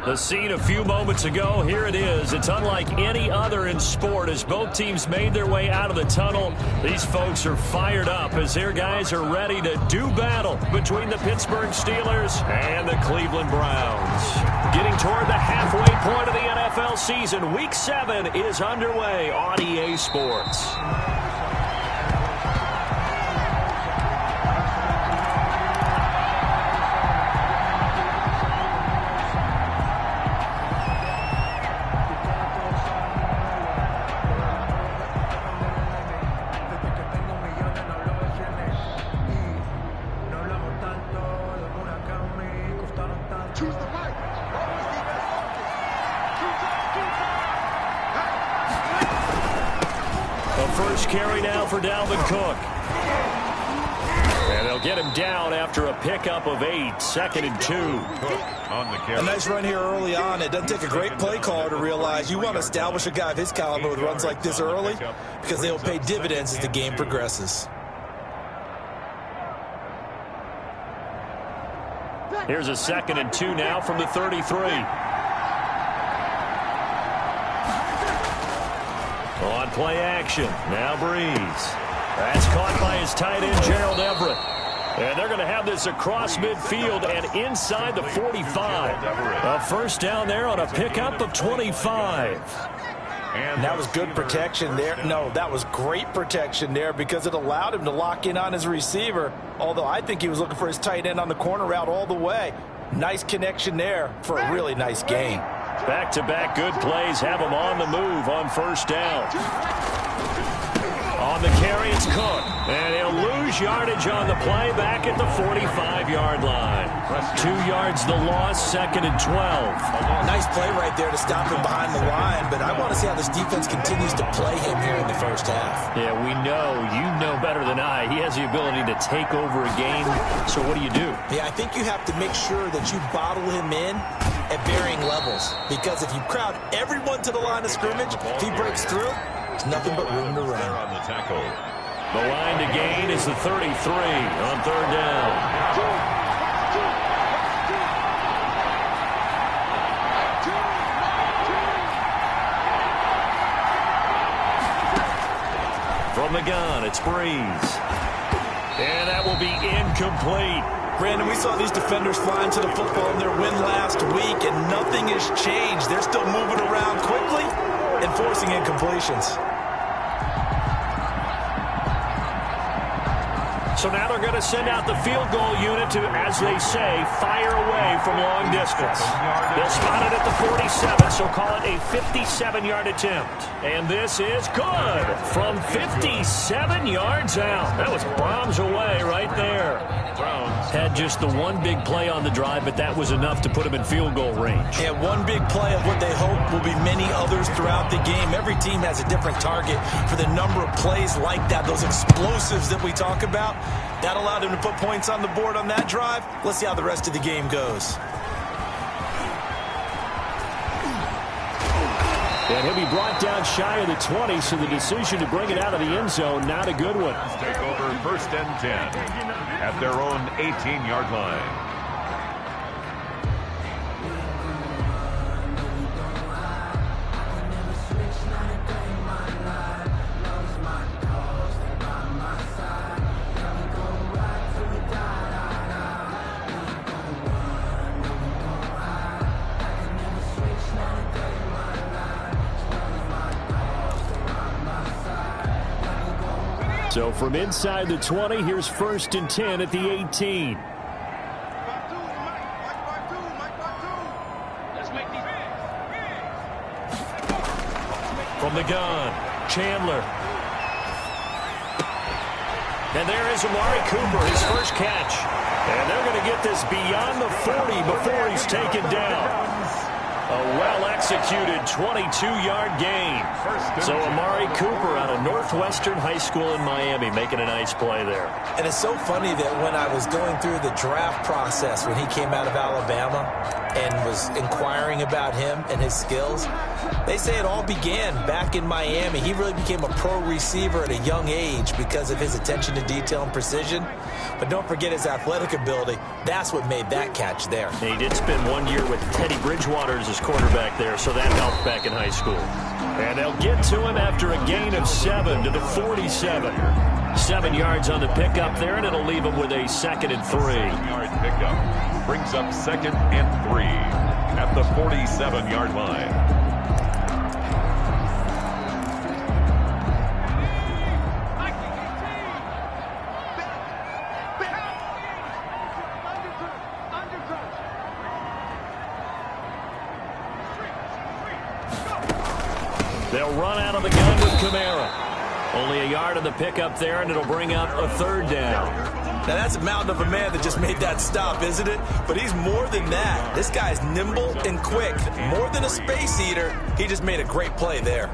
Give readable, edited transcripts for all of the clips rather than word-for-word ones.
The scene a few moments ago, here it is. It's unlike any other in sport as both teams made their way out of the tunnel. These folks are fired up as their guys are ready to do battle between the Pittsburgh Steelers and the Cleveland Browns. Getting toward the halfway point of the NFL season, Week 7 is underway on EA Sports. First carry now for Dalvin Cook. And they'll get him down after a pickup of 8, 2nd and 2. On the carry. A nice run here early on. It doesn't take a great play caller to realize you want to establish a guy of his caliber with runs like this early because they will pay dividends as the game progresses. Here's a 2nd and 2 now from the 33. On play action, now Breeze. That's caught by his tight end, Gerald Everett. And they're going to have this across midfield and inside the 45. A first down there on a pickup of 25. And that was good protection there. No, that was great protection there because it allowed him to lock in on his receiver. Although I think he was looking for his tight end on the corner route all the way. Nice connection there for a really nice gain. Back-to-back good plays have him on the move on first down. On the carry, it's Cook. And he'll lose yardage on the play back at the 45-yard line. 2 yards the loss, 2nd and 12. Nice play right there to stop him behind the line, but I want to see how this defense continues to play him here in the first half. Yeah, we know. You know better than I. He has the ability to take over a game. So what do you do? Yeah, I think you have to make sure that you bottle him in at varying levels. Because if you crowd everyone to the line of scrimmage, if he breaks through, there's nothing but room to run. On the tackle. The line to gain is the 33 on 3rd down. From the gun, it's Breeze. And that will be incomplete. Brandon, we saw these defenders flying to the football in their win last week, and nothing has changed. They're still moving around quickly and forcing incompletions. So now they're going to send out the field goal unit to, as they say, fire away from long distance. They'll spot it at the 47, so call it a 57-yard attempt. And this is good from 57 yards out. That was bombs away right there. Browns had just the one big play on the drive, but that was enough to put them in field goal range. Yeah, one big play of what they hope will be many others throughout the game. Every team has a different target for the number of plays like that, those explosives that we talk about. That allowed him to put points on the board on that drive. Let's see how the rest of the game goes. And he'll be brought down shy of the 20, so the decision to bring it out of the end zone, not a good one. Take over 1st and 10 at their own 18-yard line. So from inside the 20, here's 1st and 10 at the 18. From the gun, Chandler. And there is Amari Cooper, his first catch. And they're going to get this beyond the 40 before he's taken down. A well-executed executed 22-yard gain. So Amari Cooper out of Northwestern High School in Miami making a nice play there. And it's so funny that when I was going through the draft process when he came out of Alabama and was inquiring about him and his skills, they say it all began back in Miami. He really became a pro receiver at a young age because of his attention to detail and precision. But don't forget his athletic ability. That's what made that catch there. And he did spend 1 year with Teddy Bridgewater as his quarterback there, so that helped back in high school. And they'll get to him after a gain of 7 to the 47. 7 yards on the pickup there, and it'll leave him with a 2nd and 3. 7-yard pickup brings up 2nd and 3 at the 47-yard line. They'll run out of the gun with Kamara. Only a yard on the pickup there, and it'll bring up a 3rd down. Now, that's a mountain of a man that just made that stop, isn't it? But he's more than that. This guy's nimble and quick. More than a space eater, he just made a great play there.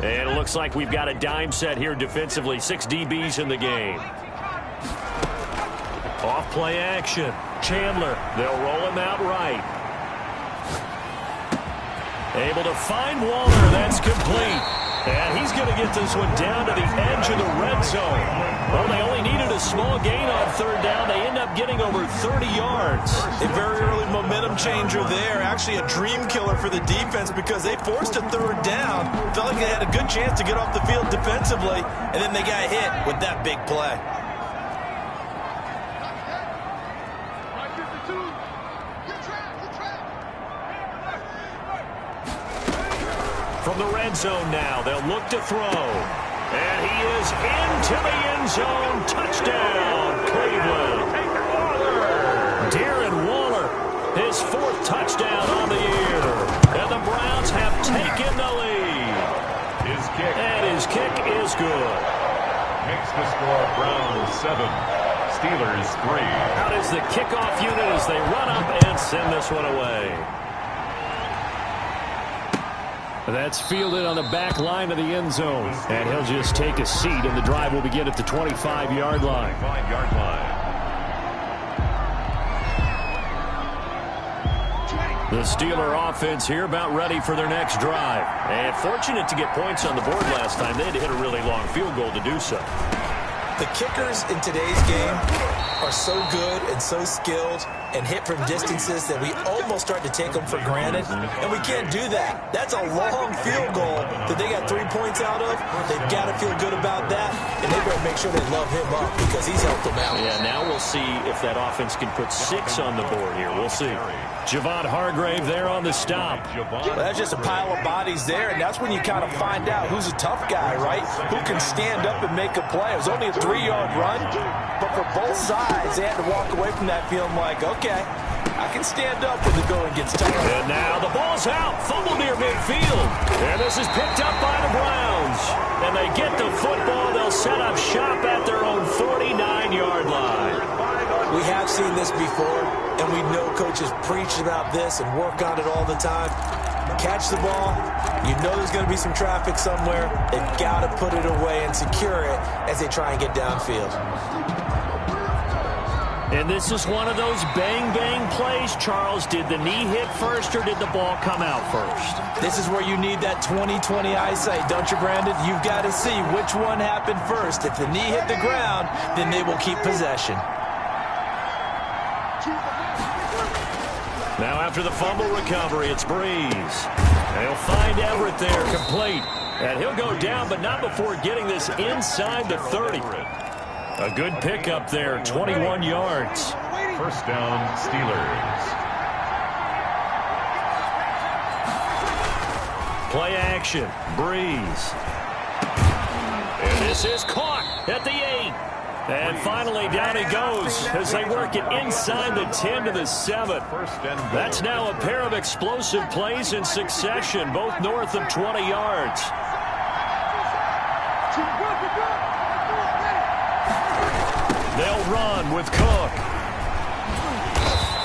And it looks like we've got a dime set here defensively. 6 DBs in the game. Off play action. Chandler. They'll roll him out right. Able to find Waller. That's complete. And he's going to get this one down to the edge of the red zone. Well, they only needed a small gain on 3rd down. They end up getting over 30 yards. A very early momentum changer there. Actually a dream killer for the defense because they forced a 3rd down. Felt like they had a good chance to get off the field defensively. And then they got hit with that big play. From the red zone now, they'll look to throw. And he is into the end zone. Touchdown, Cleveland. Darren Waller, his 4th touchdown on the year. And the Browns have taken the lead. His kick is good. Makes the score Browns 7, Steelers 3. Out is the kickoff unit as they run up and send this one away. That's fielded on the back line of the end zone. And he'll just take a seat, and the drive will begin at the 25-yard line. 25-yard line. The Steeler offense here about ready for their next drive. And fortunate to get points on the board last time. They had to hit a really long field goal to do so. The kickers in today's game are so good and so skilled and hit from distances that we almost start to take them for granted, and we can't do that. That's a long field goal that they got 3 points out of. They've got to feel good about that, and they better make sure they love him up because he's helped them out. Yeah, now we'll see if that offense can put 6 on the board here. We'll see. Javon Hargrave there on the stop. Well, that's just a pile of bodies there, and that's when you kind of find out who's a tough guy, right? Who can stand up and make a play. It was only a 3-yard run, but for both sides, they had to walk away from that feeling like, okay, I can stand up when the going gets tough. And now the ball's out. Fumble near midfield. And this is picked up by the Browns. And they get the football. They'll set up shop at their own 49-yard line. We have seen this before, and we know coaches preach about this and work on it all the time. Catch the ball. You know there's going to be some traffic somewhere. They've got to put it away and secure it as they try and get downfield. And this is one of those bang-bang plays, Charles. Did the knee hit first or did the ball come out first? This is where you need that 20/20 eyesight, don't you, Brandon? You've got to see which one happened first. If the knee hit the ground, then they will keep possession. Now after the fumble recovery, it's Breeze. They'll find Everett there, complete. And he'll go down, but not before getting this inside the 30. A good pickup there, 21 yards. First down, Steelers. Play action, Breeze. And this is caught at the 8. And finally down he goes as they work it inside the 10 to the 7. That's now a pair of explosive plays in succession, both north of 20 yards. They'll run with Cook.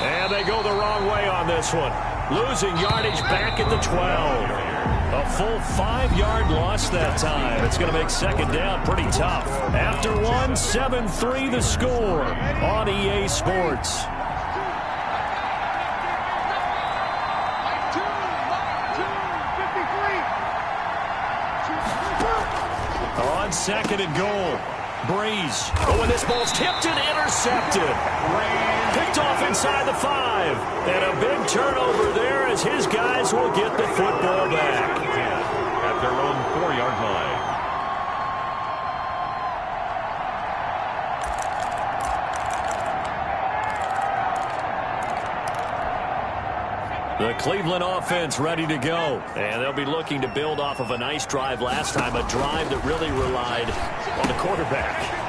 And they go the wrong way on this one. Losing yardage back at the 12. A full 5-yard loss that time. It's going to make second down pretty tough. After one, 7-3 the score on EA Sports. On second and goal. Breeze. Oh, and this ball's tipped and intercepted. Picked off inside the 5. And a big turnover there as his guys will get the football back. At their own 4-yard line. The Cleveland offense ready to go. And they'll be looking to build off of a nice drive last time, a drive that really relied on the quarterback.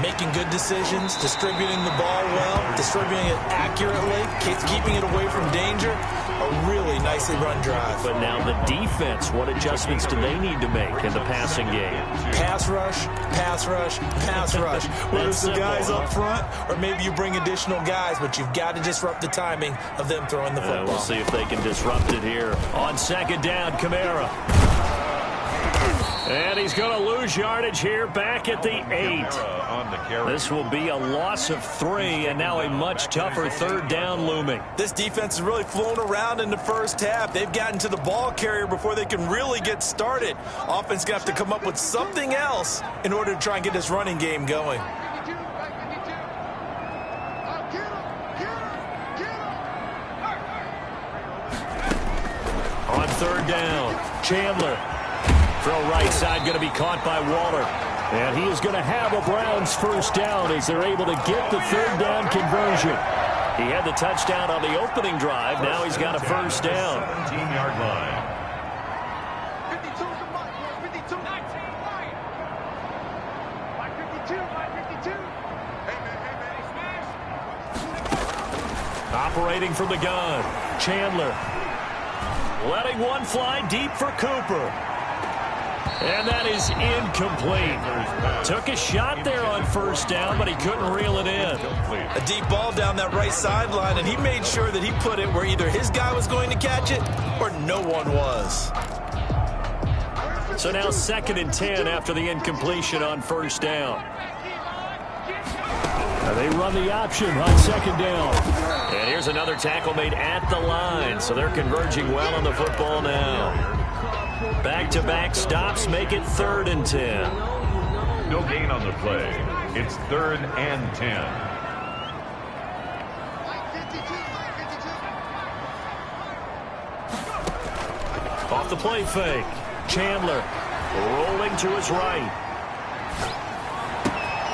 Making good decisions, distributing the ball well, distributing it accurately, keeping it away from danger. A really nicely run drive. But now the defense, what adjustments do they need to make in the passing game? Pass rush, pass rush, pass rush. Whether it's the guys up front or maybe you bring additional guys, but you've got to disrupt the timing of them throwing the football. We'll see if they can disrupt it here. On second down, Kamara. And he's going to lose yardage here back at the 8. This will be a loss of 3, and now a much tougher third down looming. This defense has really flown around in the first half. They've gotten to the ball carrier before they can really get started. Offense going to have to come up with something else in order to try and get this running game going. On third down, Chandler. Throw right side going to be caught by Waller. And he is going to have a Browns first down as they're able to get the third down conversion. He had the touchdown on the opening drive. Now he's got a first down. 17-yard line. Operating from the gun, Chandler. Letting one fly deep for Cooper. And that is incomplete. Took a shot there on first down, but he couldn't reel it in. A deep ball down that right sideline, and he made sure that he put it where either his guy was going to catch it or no one was. So now second and 10 after the incompletion on first down. Now they run the option on second down. And here's another tackle made at the line. So they're converging well on the football now. Back-to-back stops make it 3rd and 10. No gain on the play. It's 3rd and 10. Off the play fake. Chandler rolling to his right.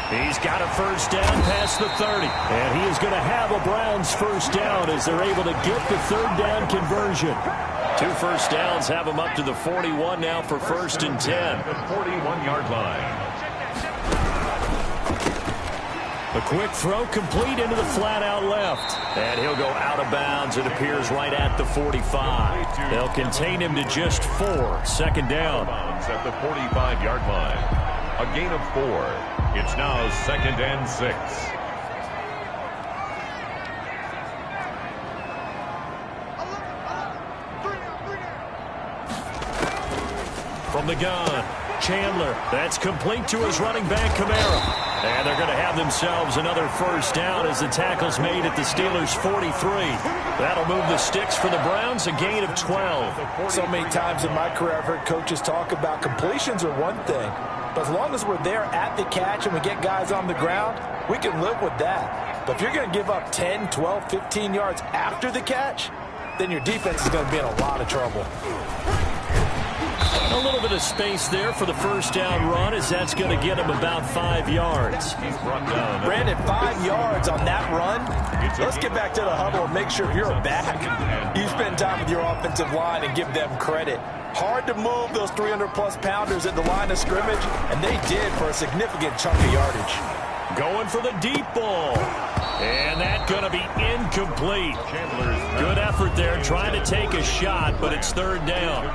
He's got a first down past the 30. And he is going to have a Browns first down as they're able to get the third down conversion. 2 first downs have him up to the 41 now for 1st and 10. The 41-yard line. A quick throw complete into the flat out left. And he'll go out of bounds. It appears right at the 45. They'll contain him to just 4. 2nd down. At the 45-yard line. A gain of 4. It's now 2nd and 6. From the gun, Chandler. That's complete to his running back, Kamara. And they're going to have themselves another first down as the tackle's made at the Steelers' 43. That'll move the sticks for the Browns, a gain of 12. So many times in my career I've heard coaches talk about completions are one thing. But as long as we're there at the catch and we get guys on the ground, we can live with that. But if you're going to give up 10, 12, 15 yards after the catch, then your defense is going to be in a lot of trouble. A little bit of space there for the first down run as that's going to get him about 5 yards. Brandon, 5 yards on that run. Let's get back to the huddle and make sure if you're back, you spend time with your offensive line and give them credit. Hard to move those 300-plus pounders at the line of scrimmage, and they did for a significant chunk of yardage. Going for the deep ball. And that's going to be incomplete. Good effort there trying to take a shot, but it's third down.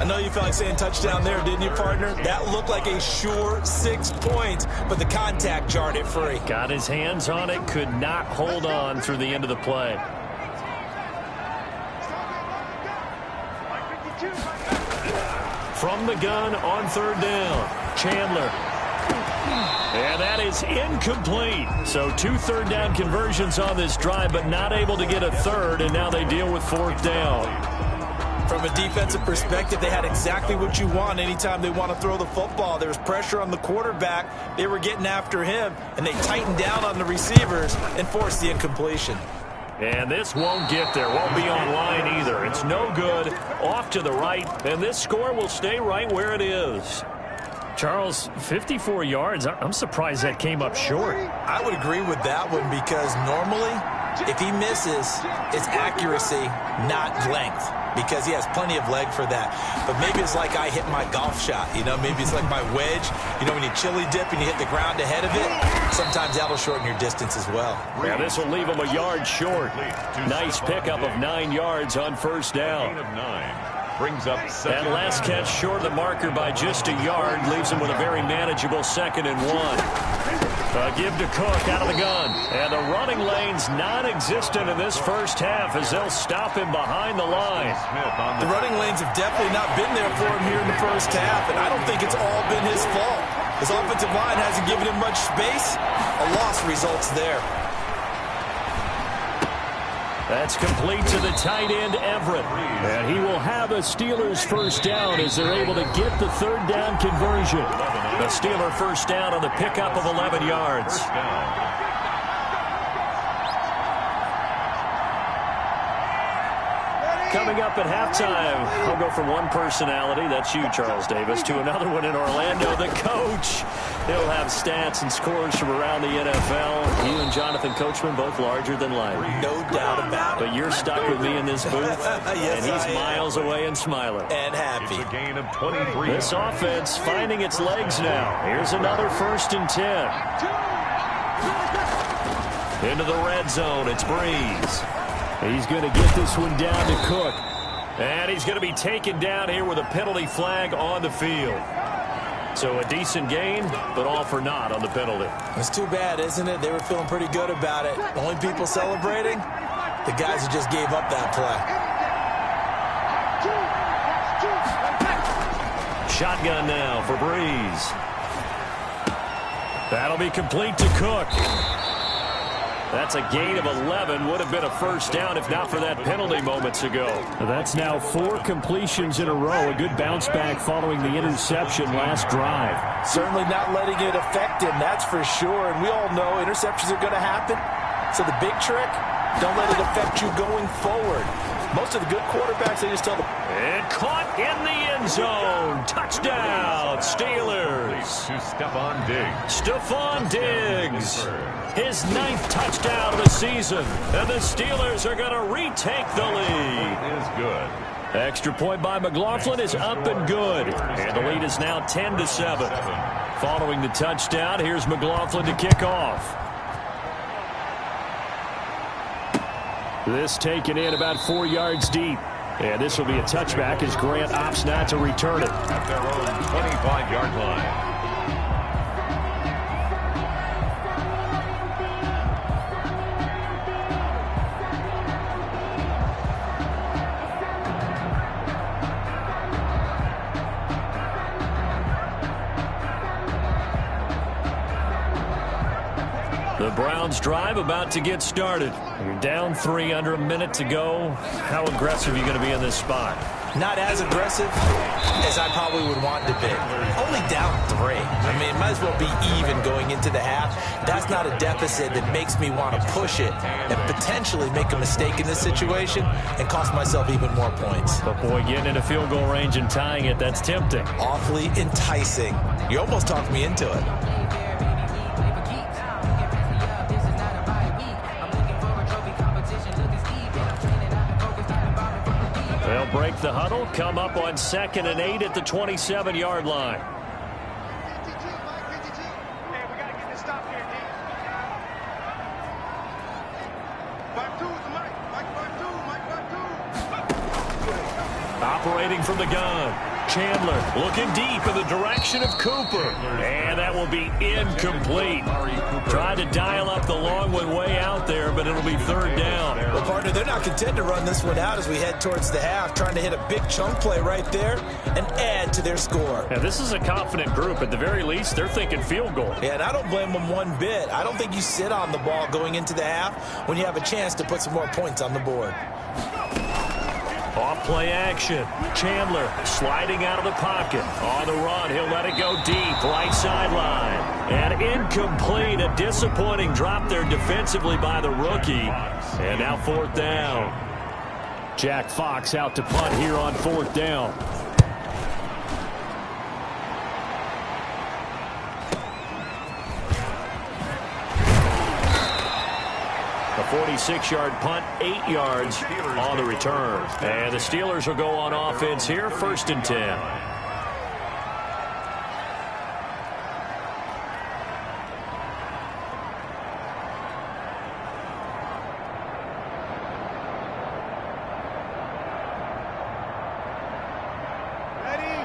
I know you felt like saying touchdown there, didn't you, partner? That looked like a sure 6 points, but the contact jarred it free. Got his hands on it, could not hold on through the end of the play. From the gun on third down, Chandler. And that is incomplete. So 2 third-down conversions on this drive, but not able to get a third, and now they deal with fourth down. From a defensive perspective, they had exactly what you want anytime they want to throw the football. There was pressure on the quarterback. They were getting after him, and they tightened down on the receivers and forced the incompletion. And this won't get there. Won't be online either. It's no good. Off to the right, and this score will stay right where it is. Charles, 54 yards. I'm surprised that came up short. I would agree with that one because normally, if he misses, it's accuracy, not length, because he has plenty of leg for that. But maybe it's like I hit my golf shot. You know, maybe it's like my wedge. You know, when you chili dip and you hit the ground ahead of it, sometimes that'll shorten your distance as well. Yeah, this will leave him a yard short. Nice pickup of 9 yards on first down. Brings up that last catch short of the marker by just a yard leaves him with a very manageable 2nd and 1. Give to Cook out of the gun. And the running lane's non-existent in this first half as they'll stop him behind the line. The running lanes have definitely not been there for him here in the first half, and I don't think it's all been his fault. His offensive line hasn't given him much space. A loss results there. That's complete to the tight end, Everett. And he will have a Steelers first down as they're able to get the third down conversion. The Steeler first down on the pickup of 11 yards. Coming up at halftime, I'll go from one personality, that's you, Charles Davis, to another one in Orlando, the coach. He'll have stats and scores from around the NFL. You and Jonathan Coachman, both larger than life. No doubt about it. But you're stuck with me in this booth, yes, and he's miles away and smiling. And happy. It's a gain of 23. This offense finding its legs now. Here's another 1st and 10. Into the red zone, it's Breeze. He's going to get this one down to Cook. And he's going to be taken down here with a penalty flag on the field. So a decent gain, but all for naught on the penalty. It's too bad, isn't it? They were feeling pretty good about it. The only people celebrating, the guys who just gave up that play. Shotgun now for Breeze. That'll be complete to Cook. That's a gain of 11. Would have been a first down if not for that penalty moments ago. That's now 4 completions in a row. A good bounce back following the interception last drive. Certainly not letting it affect him, that's for sure. And we all know interceptions are going to happen. So the big trick, don't let it affect you going forward. Most of the good quarterbacks, they just tell them. And caught in the end zone. Touchdown, Steelers. To Stephon Diggs. Stephon Diggs. His 9th touchdown of the season. And the Steelers are going to retake the lead. It is good. Extra point by McLaughlin is up and good. And the lead is now 10-7. Following the touchdown, here's McLaughlin to kick off. This taken in about 4 yards deep. And this will be a touchback as Grant opts not to return it. At their own 25-yard line. The Browns drive about to get started. You're down 3 under a minute to go. How aggressive are you going to be in this spot? Not as aggressive as I probably would want to be. Only down 3. I mean, it might as well be even going into the half. That's not a deficit that makes me want to push it and potentially make a mistake in this situation and cost myself even more points. But boy, getting into field goal range and tying it, that's tempting. Awfully enticing. You almost talked me into it. They'll break the huddle, come up on 2nd and 8 at the 27-yard line. Operating from the gun. Chandler looking deep in the direction of Cooper. And that will be incomplete. Tried to dial up the long one way out there, but it'll be third down. Well, partner, they're not content to run this one out as we head towards the half, trying to hit a big chunk play right there and add to their score. Yeah, this is a confident group. At the very least, they're thinking field goal. Yeah, and I don't blame them one bit. I don't think you sit on the ball going into the half when you have a chance to put some more points on the board. Off play action. Chandler sliding out of the pocket. On the run, he'll let it go deep. Right sideline. And incomplete. A disappointing drop there defensively by the rookie. And now fourth down. Jack Fox out to punt here on fourth down. A 46-yard punt, 8 yards on the return. And the Steelers will go on offense here, 1st and 10.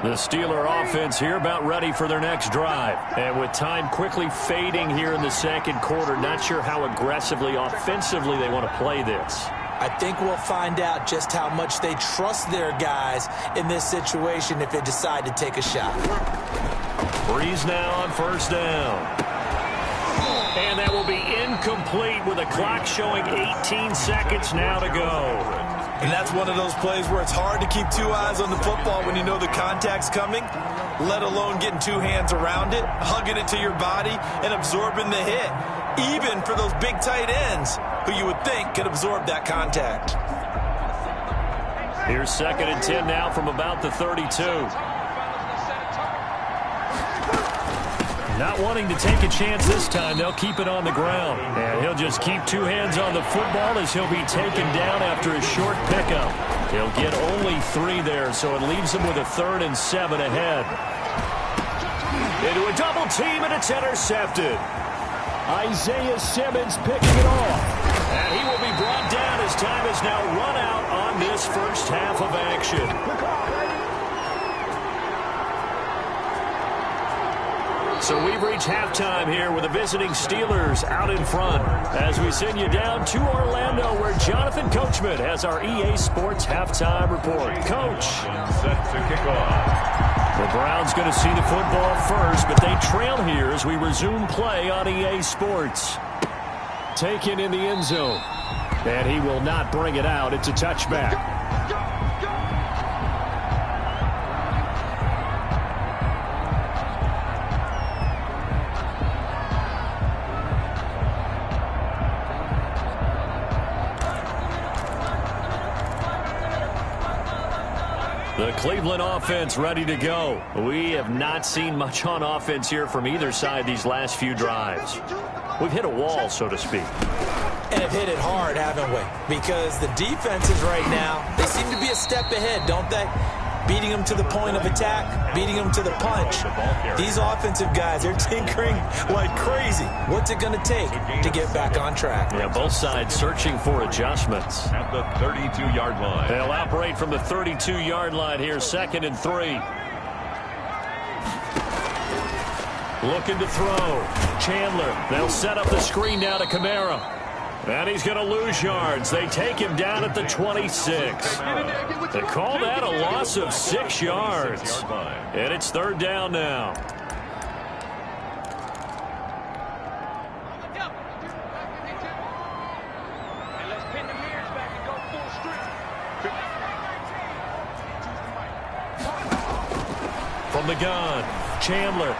The Steeler offense here about ready for their next drive. And with time quickly fading here in the second quarter, not sure how aggressively, offensively they want to play this. I think we'll find out just how much they trust their guys in this situation if they decide to take a shot. Breeze now on first down. And that will be incomplete with the clock showing 18 seconds now to go. And that's one of those plays where it's hard to keep two eyes on the football when you know the contact's coming, let alone getting two hands around it, hugging it to your body, and absorbing the hit, even for those big tight ends who you would think could absorb that contact. Here's 2nd and 10 now from about the 32. Not wanting to take a chance this time, they'll keep it on the ground. And he'll just keep two hands on the football as he'll be taken down after a short pickup. He'll get only 3 there, so it leaves him with a 3rd and 7 ahead. Into a double team, and it's intercepted. Isaiah Simmons picking it off. And he will be brought down as time is now run out on this first half of action. So we've reached halftime here with the visiting Steelers out in front as we send you down to Orlando where Jonathan Coachman has our EA Sports halftime report. Coach. Set to kick off. The Browns going to see the football first, but they trail here as we resume play on EA Sports. Taken in the end zone. And he will not bring it out. It's a touchback. The Cleveland offense ready to go. We have not seen much on offense here from either side these last few drives. We've hit a wall, so to speak. And have hit it hard, haven't we? Because the defenses right now, they seem to be a step ahead, don't they? Beating them to the point of attack, beating them to the punch. These offensive guys, they're tinkering like crazy. What's it going to take to get back on track? Yeah, both sides searching for adjustments. At the 32-yard line. They'll operate from the 32-yard line here, 2nd and 3. Looking to throw. Chandler, they'll set up the screen down to Kamara. And he's going to lose yards. They take him down at the 26. They call that a loss of 6 yards. And it's 3rd down now. From the gun, Chandler.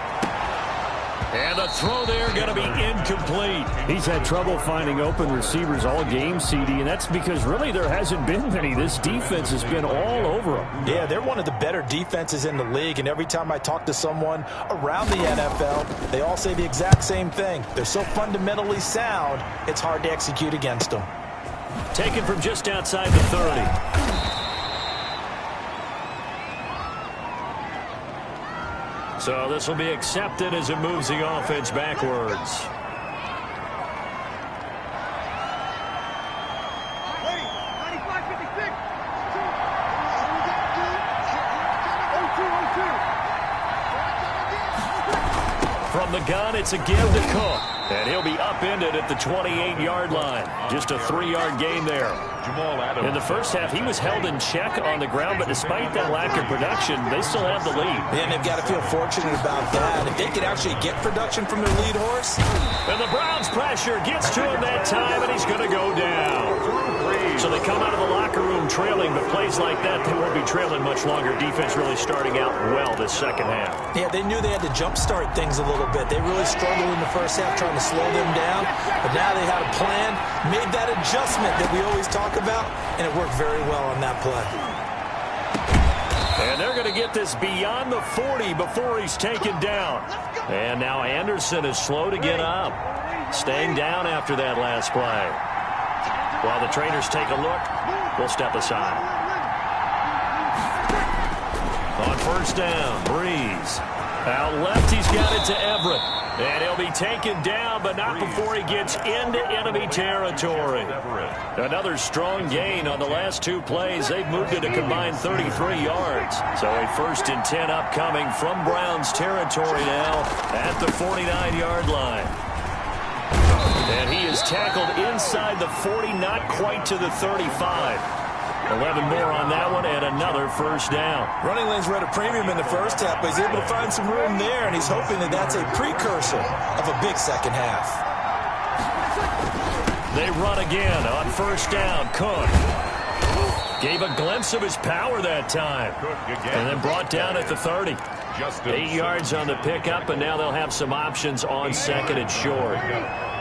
And the throw there going to be incomplete. He's had trouble finding open receivers all game, CD, and that's because really there hasn't been many. This defense has been all over them. Yeah, they're one of the better defenses in the league, and every time I talk to someone around the NFL, they all say the exact same thing. They're so fundamentally sound, it's hard to execute against them. Taken from just outside the 30. So this will be accepted as it moves the offense backwards. gun. It's a give to Cook. And he'll be upended at the 28-yard line. Just a 3-yard gain there. In the first half, he was held in check on the ground, but despite that lack of production, they still have the lead. And they've got to feel fortunate about that. If they could actually get production from their lead horse. And the Browns' pressure gets to him that time, and he's going to go down. So they come out of the locker room trailing, but plays like that, they won't be trailing much longer. Defense really starting out well this second half. Yeah, they knew they had to jumpstart things a little bit. They really struggled in the first half trying to slow them down, but now they had a plan, made that adjustment that we always talk about, and it worked very well on that play. And they're going to get this beyond the 40 before he's taken down. And now Anderson is slow to get up, staying down after that last play. While the trainers take a look, we'll step aside. On first down, Breeze. Out left, he's got it to Everett. And he'll be taken down, but not before he gets into enemy territory. Another strong gain on the last 2 plays. They've moved it a combined 33 yards. So a 1st and 10 upcoming from Browns territory now at the 49-yard line. And he is tackled inside the 40, not quite to the 35. 11 more on that one, and another first down. Running lanes were at a premium in the first half, but he's able to find some room there, and he's hoping that that's a precursor of a big second half. They run again on first down. Cook gave a glimpse of his power that time, and then brought down at the 30. 8 yards on the pickup, and now they'll have some options on 2nd and short.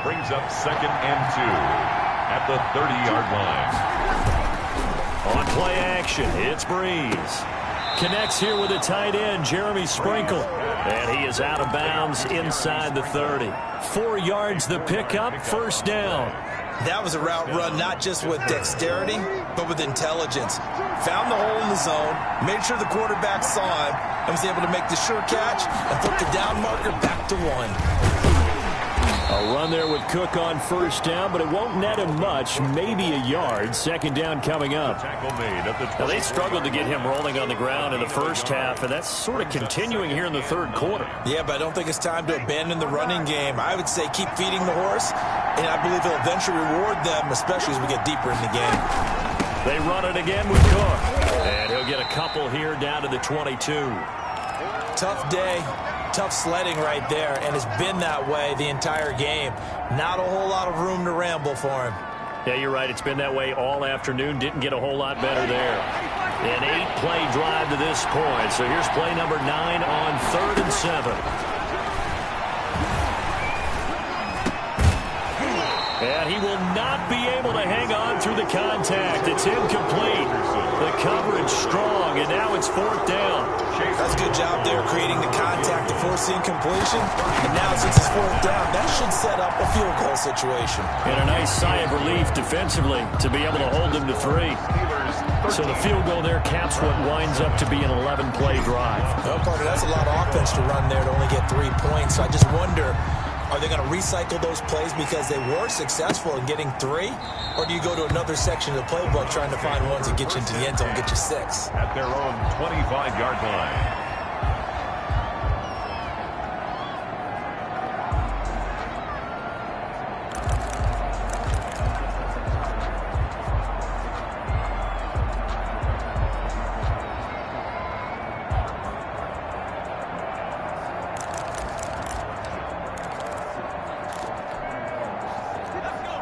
Brings up 2nd and 2 at the 30-yard line. On play action, it's Breeze. Connects here with a tight end, Jeremy Sprinkle. And he is out of bounds inside the 30. 4 yards the pickup, first down. That was a route run not just with dexterity, but with intelligence. Found the hole in the zone, made sure the quarterback saw him, and was able to make the sure catch and put the down marker back to 1. A run there with Cook on first down, but it won't net him much, maybe a yard. 2nd down coming up. Now, they struggled to get him rolling on the ground in the first half, and that's sort of continuing here in the 3rd quarter. Yeah, but I don't think it's time to abandon the running game. I would say keep feeding the horse, and I believe he'll eventually reward them, especially as we get deeper in the game. They run it again with Cook, and he'll get a couple here down to the 22. Tough day. Tough sledding right there, and it's been that way the entire game. Not a whole lot of room to ramble for him. Yeah, you're right. It's been that way all afternoon. Didn't get a whole lot better there. An 8-play drive to this point. So here's play number 9 on 3rd and 7. And he will not be able to hang on through the contact. It's incomplete. The coverage strong, and now it's 4th down. That's a good job there creating the contact to force the incompletion. And now since it's 4th down, that should set up a field goal situation. And a nice sigh of relief defensively to be able to hold him to 3. So the field goal there caps what winds up to be an 11-play drive. No, Carter, that's a lot of offense to run there to only get 3 points. So I just wonder, are they going to recycle those plays because they were successful in getting 3? Or do you go to another section of the playbook trying to find ones that get you into the end zone and get you 6? At their own 25-yard line.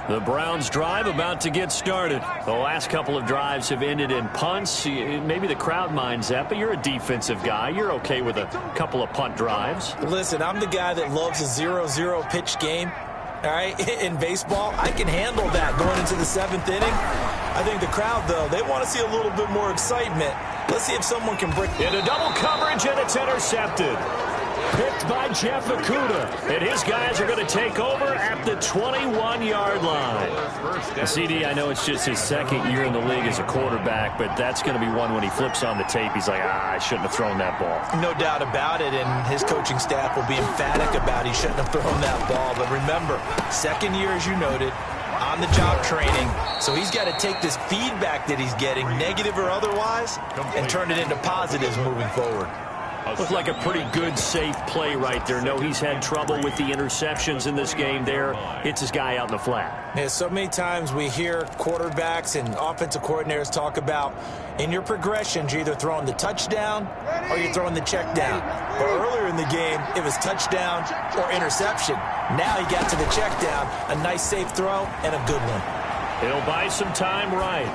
The Browns drive about to get started. The last couple of drives have ended in punts. Maybe the crowd minds that, but you're a defensive guy. You're okay with a couple of punt drives. Listen, I'm the guy that loves a 0-0 pitch game. All right, in baseball, I can handle that going into the 7th inning. I think the crowd, though, they want to see a little bit more excitement. Let's see if someone can break. Into double coverage, and it's intercepted. Picked by Jeff Okudah, and his guys are going to take over at the 21-yard line. CD, I know it's just his 2nd year in the league as a quarterback, but that's going to be one when he flips on the tape. He's like, I shouldn't have thrown that ball. No doubt about it, and his coaching staff will be emphatic about he shouldn't have thrown that ball. But remember, 2nd year, as you noted, on-the-job training. So he's got to take this feedback that he's getting, negative or otherwise, and turn it into positives moving forward. Looked like a pretty good, safe play right there. No, he's had trouble with the interceptions in this game there. Hits his guy out in the flat. Yeah, so many times we hear quarterbacks and offensive coordinators talk about in your progressions, you're either throwing the touchdown or you're throwing the check down. But earlier in the game, it was touchdown or interception. Now he got to the check down, a nice safe throw and a good one. He'll buy some time right.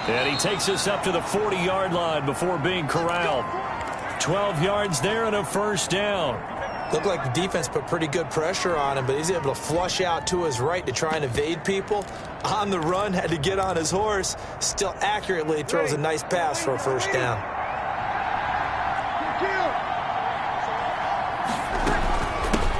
And he takes us up to the 40-yard line before being corralled. 12 yards there and a first down. Looked like the defense put pretty good pressure on him, but he's able to flush out to his right to try and evade people. On the run, had to get on his horse. Still accurately throws a nice pass for a first down.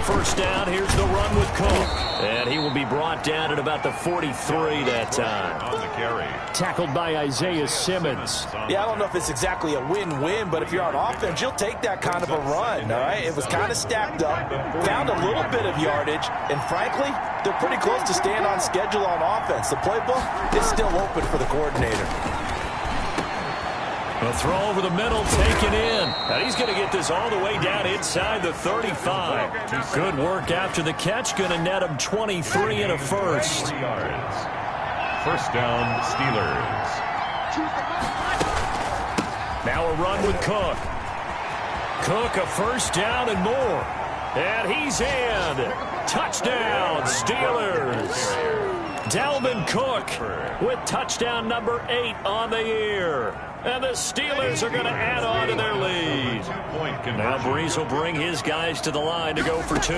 First down, here's the run with Cook. And he will be brought down at about the 43 that time. On the carry. Tackled by Isaiah Simmons. Yeah, I don't know if it's exactly a win-win, but if you're on offense, you'll take that kind of a run, all right? It was kind of stacked up, found a little bit of yardage, and frankly, they're pretty close to staying on schedule on offense. The playbook is still open for the coordinator. A throw over the middle, taken in. And he's going to get this all the way down inside the 35. Good work after the catch. Going to net him 23 and a first. First down, Steelers. Now a run with Cook. Cook, a first down and more. And he's in. Touchdown, Steelers. Dalvin Cook with touchdown number 8 on the year. And the Steelers are going to add on to their lead. Now Breeze will bring his guys to the line to go for 2.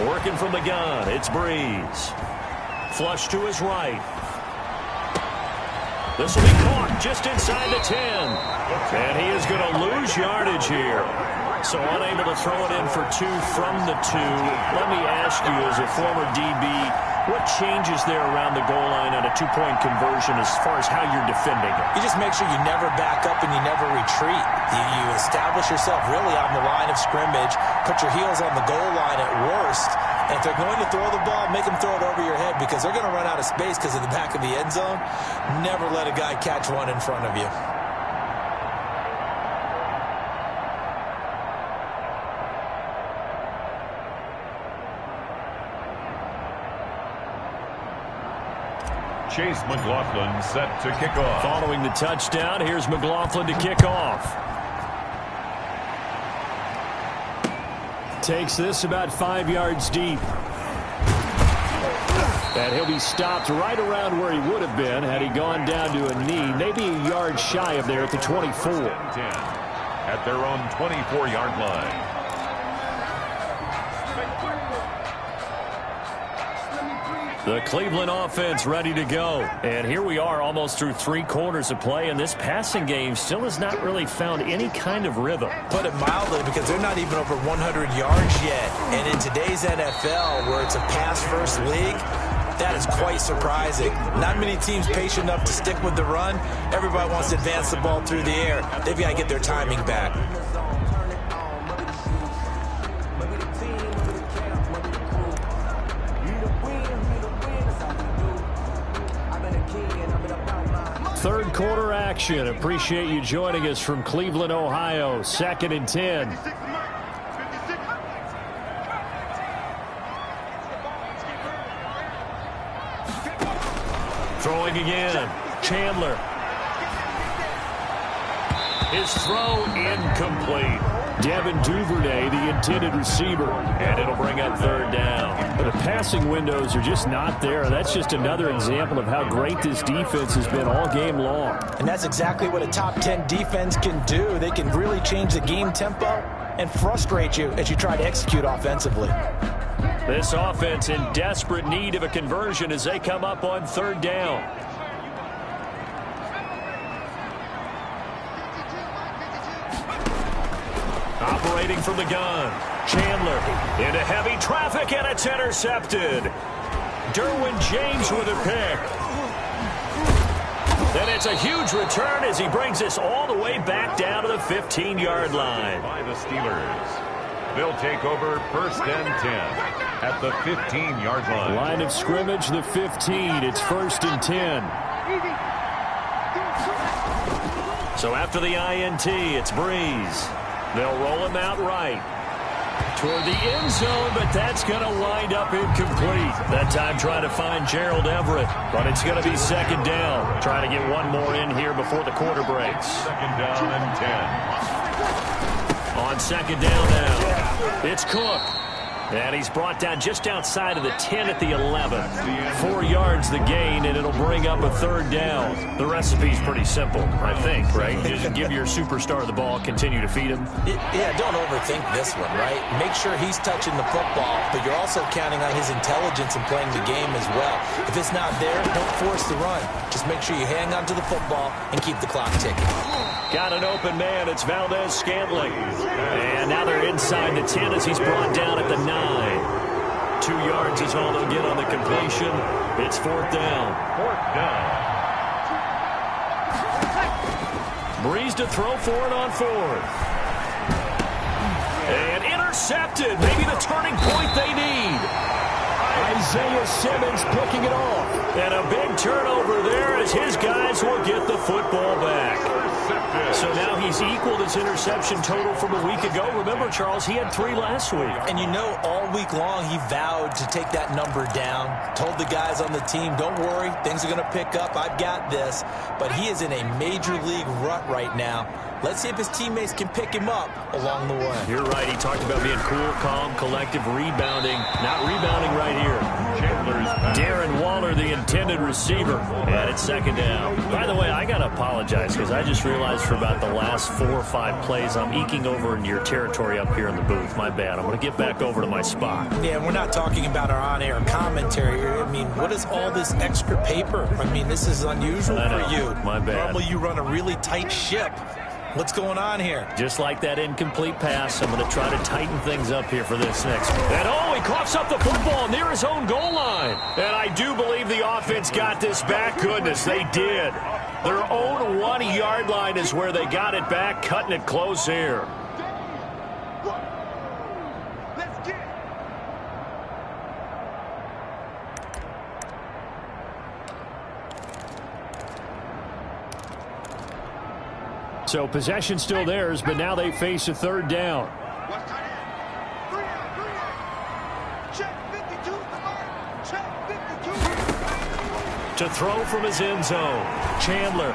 Working from the gun, it's Breeze. Flush to his right. This will be caught just inside the 10. And he is going to lose yardage here. So unable to throw it in for 2 from the 2. Let me ask you, as a former DB, what changes there around the goal line on a 2-point conversion as far as how you're defending it? You just make sure you never back up and you never retreat. You establish yourself really on the line of scrimmage, put your heels on the goal line at worst, and if they're going to throw the ball, make them throw it over your head because they're going to run out of space because of the back of the end zone. Never let a guy catch one in front of you. Chase McLaughlin set to kick off. Following the touchdown, here's McLaughlin to kick off. Takes this about 5 yards deep. And he'll be stopped right around where he would have been had he gone down to a knee, maybe a yard shy of there at the 24. 10 at their own 24-yard line. The Cleveland offense ready to go. And here we are almost through 3 quarters of play, and this passing game still has not really found any kind of rhythm. Put it mildly, because they're not even over 100 yards yet. And in today's NFL, where it's a pass-first league, that is quite surprising. Not many teams patient enough to stick with the run. Everybody wants to advance the ball through the air. They've got to get their timing back. Third quarter action. Appreciate you joining us from Cleveland, Ohio. 2nd and 10. Throwing again. Chandler. His throw incomplete. Devin Duvernay, the intended receiver, and it'll bring up 3rd down. But the passing windows are just not there. That's just another example of how great this defense has been all game long. And that's exactly what a top 10 defense can do. They can really change the game tempo and frustrate you as you try to execute offensively. This offense in desperate need of a conversion as they come up on 3rd down. Operating from the gun. Chandler into heavy traffic, and it's intercepted. Derwin James with a pick. And it's a huge return as he brings this all the way back down to the 15-yard line. By the Steelers. They'll take over 1st and 10 at the 15-yard line. Line of scrimmage, the 15. It's 1st and 10. So after the INT, it's Breeze. They'll roll him out right toward the end zone, but that's going to wind up incomplete. That time trying to find Gerald Everett, but it's going to be second down. Trying to get one more in here before the quarter breaks. Second down and 10. On second down now, it's Cook. And he's brought down just outside of the 10 at the 11. 4 yards the gain, and it'll bring up a third down. The recipe's pretty simple, I think, right? Just give your superstar the ball, continue to feed him. Yeah, don't overthink this one, right? Make sure he's touching the football, but you're also counting on his intelligence in playing the game as well. If it's not there, don't force the run. Just make sure you hang on to the football and keep the clock ticking. Got an open man. It's Valdez-Scantling. And now they're inside the 10 as he's brought down at the 9. 2 yards is all they'll get on the completion. It's fourth down. Fourth down. Breeze to throw for it on fourth. And intercepted. Maybe the turning point they need. Isaiah Simmons picking it off. And a big turnover there as his guys will get the football back. So now he's equaled his interception total from a week ago. Remember, Charles, he had 3 last week. And you know, all week long he vowed to take that number down. Told the guys on the team, don't worry, things are going to pick up. I've got this. But he is in a major league rut right now. Let's see if his teammates can pick him up along the way. You're right. He talked about being cool, calm, collective, rebounding. Not rebounding right here. Darren Waller, the intended receiver. And it's second down. By the way, I got to apologize because I just realized for about the last 4 or 5 plays, I'm eking over into your territory up here in the booth. My bad. I'm going to get back over to my spot. Yeah, we're not talking about our on-air commentary here. I mean, what is all this extra paper? I mean, this is unusual for you. My bad. Normally you run a really tight ship. What's going on here? Just like that incomplete pass, I'm going to try to tighten things up here for this next. And oh, he coughs up the football near his own goal line. And I do believe the offense got this back. Goodness, they did. Their own 1-yard line is where they got it back, cutting it close here. So possession still theirs, but now they face a third down. To throw from his end zone, Chandler.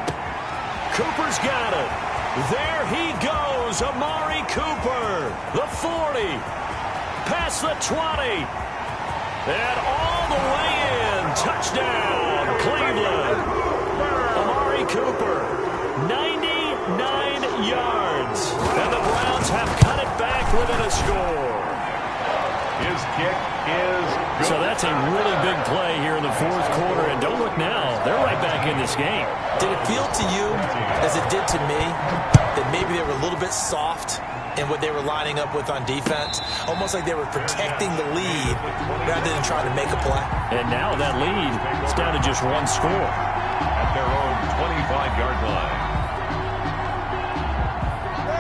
Cooper's got it. There he goes, Amari Cooper. The 40, past the 20, and all the way in. Touchdown, Cleveland. Amari Cooper, 99 yards. And the Browns have cut it back within a score. His kick is good. So that's a really big play here in the fourth quarter. And don't look now, they're right back in this game. Did it feel to you, as it did to me, that maybe they were a little bit soft in what they were lining up with on defense? Almost like they were protecting the lead rather than trying to make a play. And now that lead is down to just 1 score. At their own 25-yard line.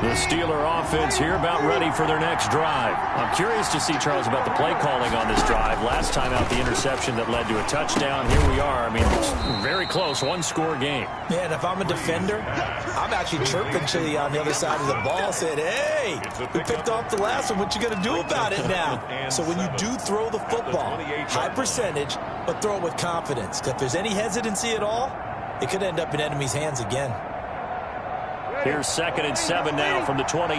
The Steeler offense here about ready for their next drive. I'm curious to see, Charles, about the play calling on this drive. Last time out, the interception that led to a touchdown. Here we are. I mean, it's very close, 1-score game. Man, if I'm a defender, I'm actually chirping to you on the other side of the ball, saying, hey, we picked off the last one. What you going to do about it now? So when you do throw the football, high percentage, but throw it with confidence. Because if there's any hesitancy at all, it could end up in enemy's hands again. Here's 2nd and 7 now from the 28.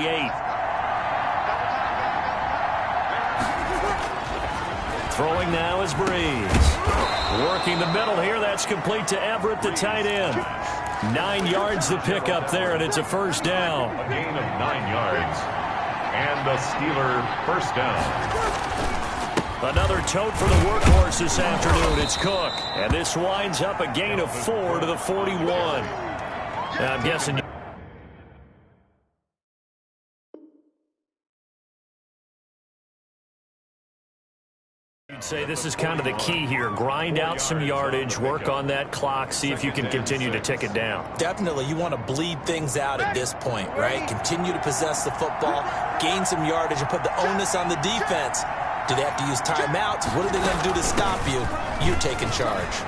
Throwing now is Breeze. Working the middle here. That's complete to Everett, the tight end. 9 yards to pick up there, and it's a first down. A gain of 9 yards. And the Steeler first down. Another tote for the workhorse this afternoon. It's Cook. And this winds up a gain of 4 to the 41. Now, I'm guessing... You'd say this is kind of the key here. Grind out some yardage, work on that clock, see if you can continue to tick it down. Definitely. You want to bleed things out at this point, right? Continue to possess the football, gain some yardage, and put the onus on the defense. Do they have to use timeouts? What are they going to do to stop you? You taking charge.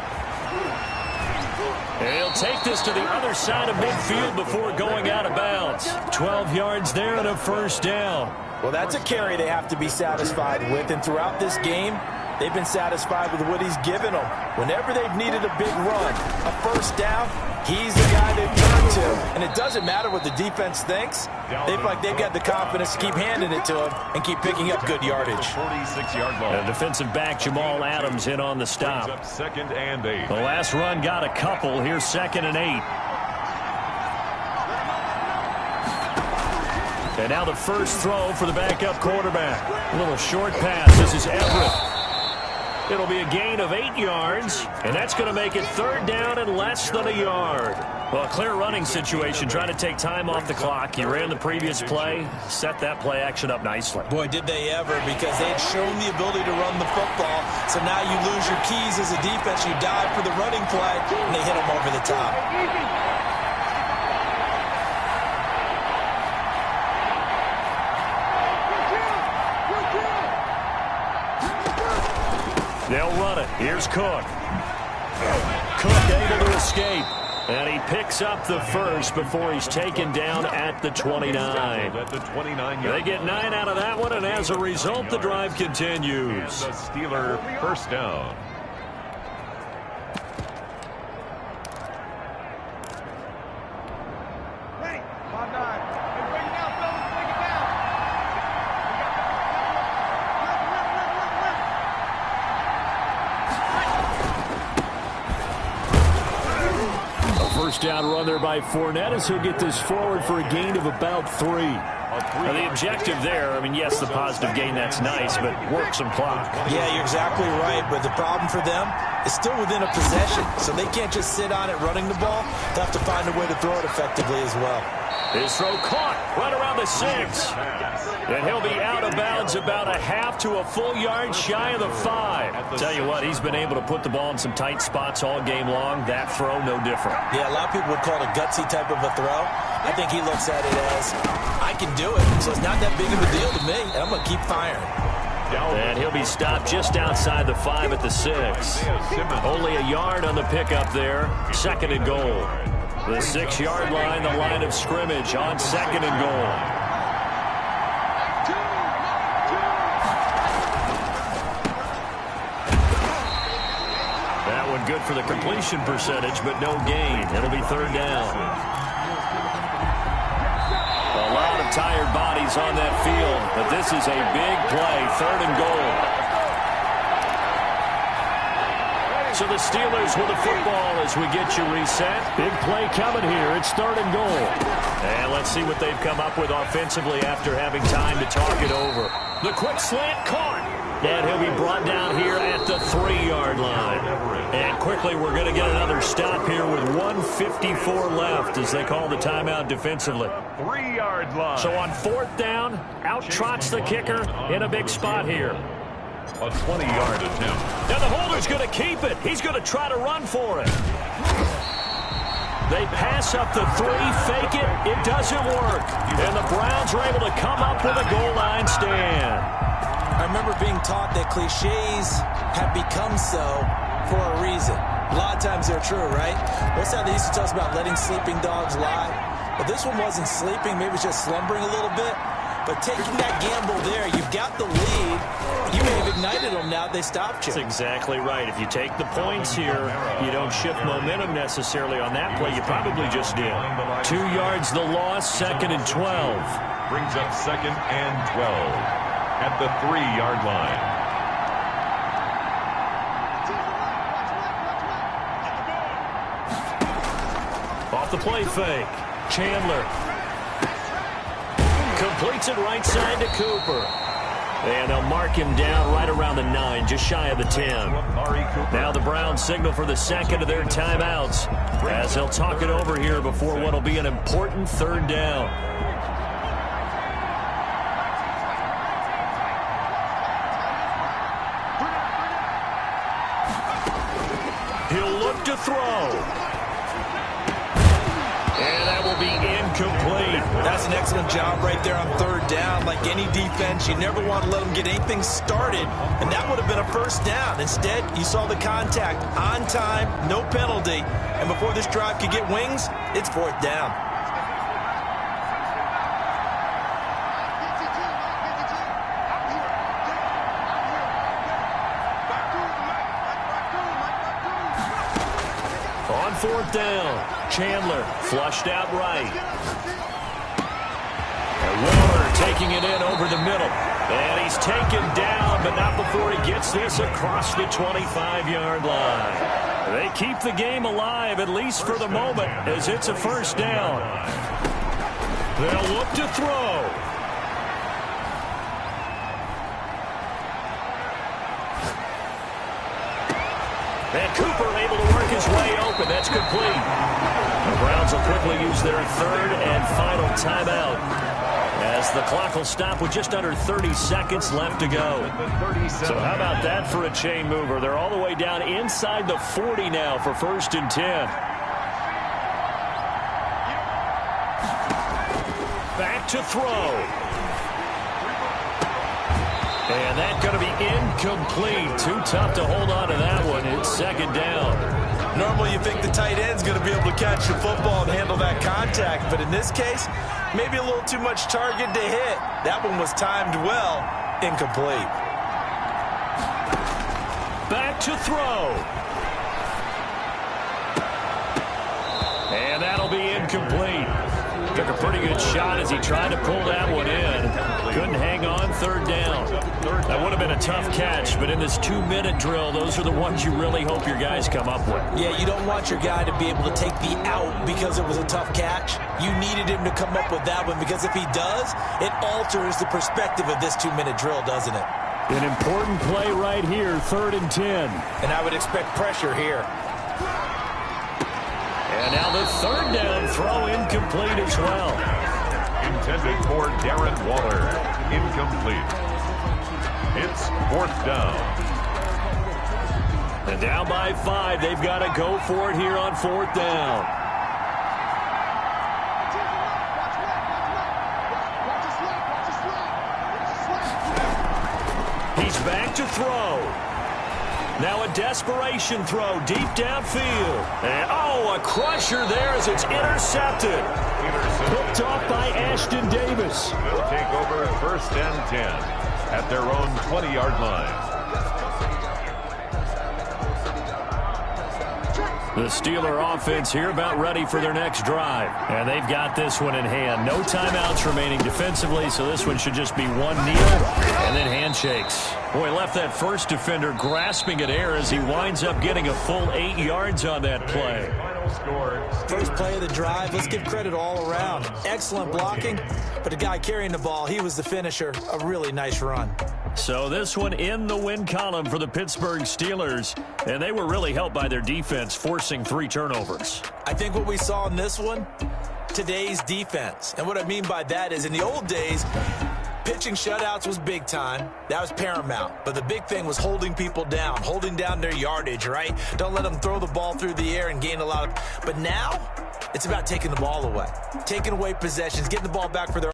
And he'll take this to the other side of midfield before going out of bounds. 12 yards there and a first down. Well, that's a carry they have to be satisfied with, and throughout this game, they've been satisfied with what he's given them. Whenever they've needed a big run, a first down, he's the guy they've turned to. And it doesn't matter what the defense thinks. They feel like they've got the confidence to keep handing it to him and keep picking up good yardage. 46-yard line. And defensive back Jamal Adams in on the stop. Up 2nd and 8. The last run got a couple. Here's 2nd and 8. And now the first throw for the backup quarterback. A little short pass. This is Everett. It'll be a gain of 8 yards, and that's going to make it 3rd down and less than a yard. Well, a clear running situation, trying to take time off the clock. He ran the previous play, set that play action up nicely. Boy, did they ever, because they had shown the ability to run the football. So now you lose your keys as a defense. You dive for the running play, and they hit them over the top. They'll run it. Here's Cook. Cook able to escape. And he picks up the first before he's taken down at the 29. They get 9 out of that one, and as a result, the drive continues. And the Steeler first down. First down run there by Fournette as he'll get this forward for a gain of about 3. Now the objective there, I mean, yes, the positive gain, that's nice, but work some clock. Yeah, you're exactly right, but the problem for them is still within a possession, so they can't just sit on it running the ball. They'll have to find a way to throw it effectively as well. His throw caught right around the 6. And he'll be out of bounds about a half to a full yard shy of the 5. Tell you what, he's been able to put the ball in some tight spots all game long. That throw, no different. Yeah, a lot of people would call it a gutsy type of a throw. I think he looks at it as, I can do it, so it's not that big of a deal to me, and I'm going to keep firing. And he'll be stopped just outside the 5 at the 6. Only a yard on the pickup there. 2nd and goal. The 6-yard line, the line of scrimmage on 2nd and goal. Good for the completion percentage, but no gain. It'll be 3rd down. A lot of tired bodies on that field, but this is a big play. 3rd and goal. So the Steelers with the football as we get you reset. Big play coming here. It's 3rd and goal. And let's see what they've come up with offensively after having time to talk it over. The quick slant caught. And he'll be brought down here at the 3-yard line. And quickly, we're going to get another stop here with 1:54 left as they call the timeout defensively. 3-yard line. So on 4th down, out trots the kicker in a big spot here. A 20-yard attempt. Now the holder's going to keep it. He's going to try to run for it. They pass up the 3, fake it. It doesn't work. And the Browns are able to come up with a goal line stand. I remember being taught that cliches have become so for a reason. A lot of times they're true, right? What's that they used to tell us about letting sleeping dogs lie? Well, this one wasn't sleeping. Maybe it was just slumbering a little bit. But taking that gamble there, you've got the lead. You may have ignited them now. They stopped you. That's exactly right. If you take the points here, you don't shift momentum necessarily on that play. You probably just did. 2 yards the loss, 2nd and 12. Brings up 2nd and 12. At the 3-yard line. Off the play fake. Chandler. Completes it right side to Cooper. And they'll mark him down right around the 9, just shy of the 10. Now the Browns signal for the 2nd of their timeouts as they'll talk it over here before what will be an important 3rd down. He'll look to throw. And that will be incomplete. That's That's an excellent job right there on third down. Like any defense, you never want to let them get anything started, and that would have been a first down. Instead, you saw the contact on time, no penalty, and before this drive could get wings, it's fourth down. On fourth down, Chandler flushed out right. And Waller taking it in over the middle. And he's taken down, but not before he gets this across the 25-yard line. They keep the game alive, at least for the moment, as it's a first down. They'll look to throw. And Cooper able to work his way open. That's complete. The Browns will quickly use their third and final timeout, as the clock will stop with just under 30 seconds left to go. So how about that for a chain mover? They're all the way down inside the 40 now for 1st and 10. Back to throw. And that's going to be incomplete. Too tough to hold on to that one. It's second down. Normally you think the tight end's going to be able to catch the football and handle that contact, but in this case, maybe a little too much target to hit. That one was timed well. Incomplete. Back to throw. And that'll be incomplete. Took a pretty good shot as he tried to pull that one in. Couldn't hang on, third down. That would have been a tough catch, but in this 2-minute drill, those are the ones you really hope your guys come up with. Yeah, you don't want your guy to be able to take the out because it was a tough catch. You needed him to come up with that one, because if he does, it alters the perspective of this 2-minute drill, doesn't it? An important play right here, 3rd and 10. And I would expect pressure here. And now the third down throw incomplete as well. Intended for Darren Waller. Incomplete. It's 4th down. And down by 5. They've got to go for it here on 4th down. He's back to throw. Now a desperation throw deep downfield. And, a crusher there as it's intercepted. Picked off by Ashton Davis. Will take over 1st and 10 at their own 20-yard line. The Steeler offense here about ready for their next drive. And they've got this one in hand. No timeouts remaining defensively, so this one should just be one kneel and then handshakes. Boy, left that first defender grasping at air as he winds up getting a full 8 yards on that play. First play of the drive, let's give credit all around. Excellent blocking, but the guy carrying the ball, he was the finisher. A really nice run. So this one in the win column for the Pittsburgh Steelers, and they were really helped by their defense, forcing 3 turnovers. I think what we saw in this one, today's defense. And what I mean by that is in the old days, pitching shutouts was big time. That was paramount. But the big thing was holding people down, holding down their yardage, right? Don't let them throw the ball through the air and gain a lot of... But now, it's about taking the ball away. Taking away possessions, getting the ball back for their...